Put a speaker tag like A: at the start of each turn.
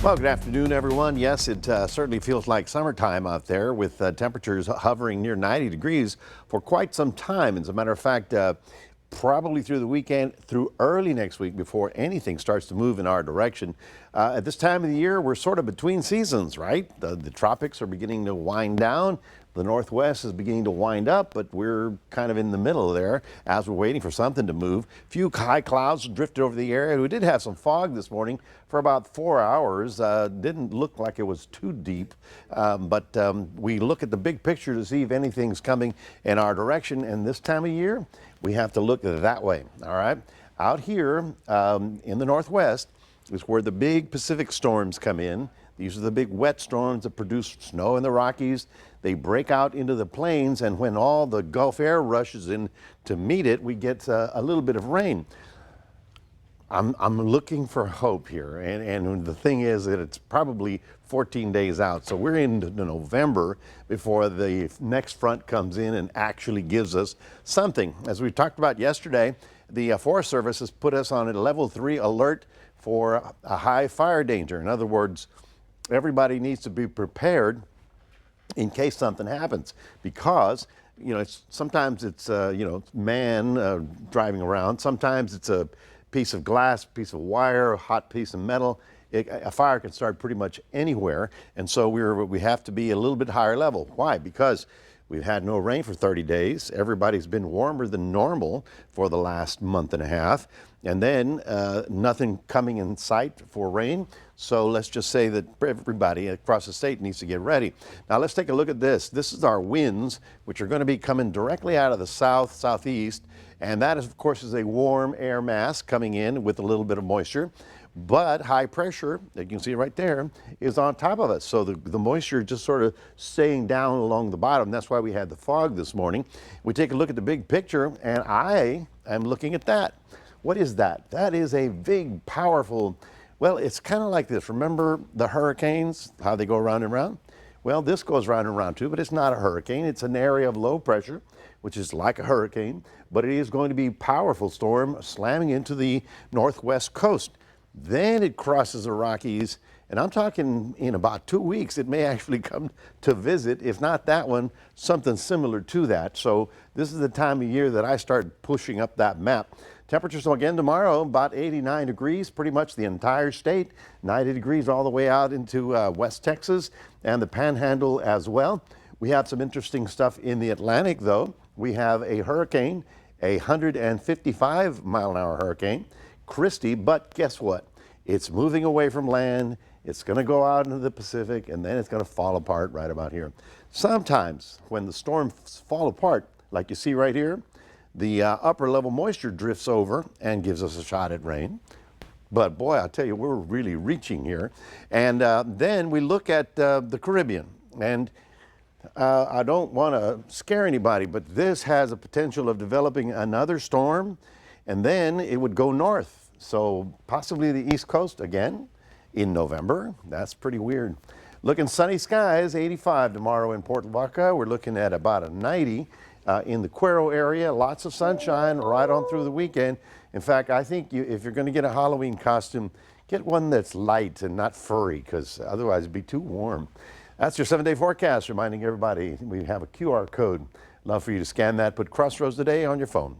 A: Well, good afternoon, everyone. Yes, it certainly feels like summertime out there with temperatures hovering near 90 degrees for quite some time. As a matter of fact, probably through the weekend, through early next week before anything starts to move in our direction. At this time of the year, we're sort of between seasons, right? The tropics are beginning to wind down. The Northwest is beginning to wind up, but we're kind of in the middle there as we're waiting for something to move. Few high clouds drifted over the area. We did have some fog this morning for about 4 hours. Didn't look like it was too deep, but we look at the big picture to see if anything's coming in our direction. And this time of year, we have to look that way, all right? Out here in the Northwest is where the big Pacific storms come in. These are the big wet storms that produce snow in the Rockies. They break out into the plains, and when all the Gulf air rushes in to meet it, we get a little bit of rain. I'm looking for hope here, and the thing is that it's probably 14 days out. So we're into November before the next front comes in and actually gives us something. As we talked about yesterday, the Forest Service has put us on a level 3 alert for a high fire danger. In other words, everybody needs to be prepared in case something happens, because sometimes it's man driving around, sometimes it's a piece of glass, piece of wire, a hot piece of metal. A fire can start pretty much anywhere, and so we have to be a little bit higher level. Why? Because we've had no rain for 30 days. Everybody's been warmer than normal for the last month and a half, and then nothing coming in sight for rain. So let's just say that everybody across the state needs to get ready. Now let's take a look at this. This is our winds, which are going to be coming directly out of the south, southeast, and that, of course, is a warm air mass coming in with a little bit of moisture. But high pressure, you can see right there, is on top of us. So the moisture just sort of staying down along the bottom. That's why we had the fog this morning. We take a look at the big picture, and I am looking at that. What is that? That is a big, powerful, well, it's kind of like this. Remember the hurricanes, how they go around and around? Well, this goes round and round too, but it's not a hurricane. It's an area of low pressure, which is like a hurricane, but it is going to be a powerful storm slamming into the northwest coast. Then it crosses the Rockies, and I'm talking in about 2 weeks, it may actually come to visit, if not that one, something similar to that. So this is the time of year that I start pushing up that map. Temperatures again tomorrow, about 89 degrees, pretty much the entire state, 90 degrees all the way out into West Texas and the Panhandle as well. We have some interesting stuff in the Atlantic, though. We have a hurricane, a 155-mile-an-hour hurricane, Christy, but guess what? It's moving away from land. It's going to go out into the Pacific, and then it's going to fall apart right about here. Sometimes when the storms fall apart, like you see right here, the upper level moisture drifts over and gives us a shot at rain. But boy, I'll tell you, we're really reaching here. And then we look at the Caribbean. And I don't want to scare anybody, but this has a potential of developing another storm, and then it would go north. So possibly the East Coast again in November. That's pretty weird. Looking sunny skies, 85 tomorrow in Port Lavaca. We're looking at about a 90 in the Cuero area. Lots of sunshine right on through the weekend. In fact, I think if you're going to get a Halloween costume, get one that's light and not furry, because otherwise it'd be too warm. That's your 7-day forecast, reminding everybody we have a QR code. Love for you to scan that. Put Crossroads Today on your phone.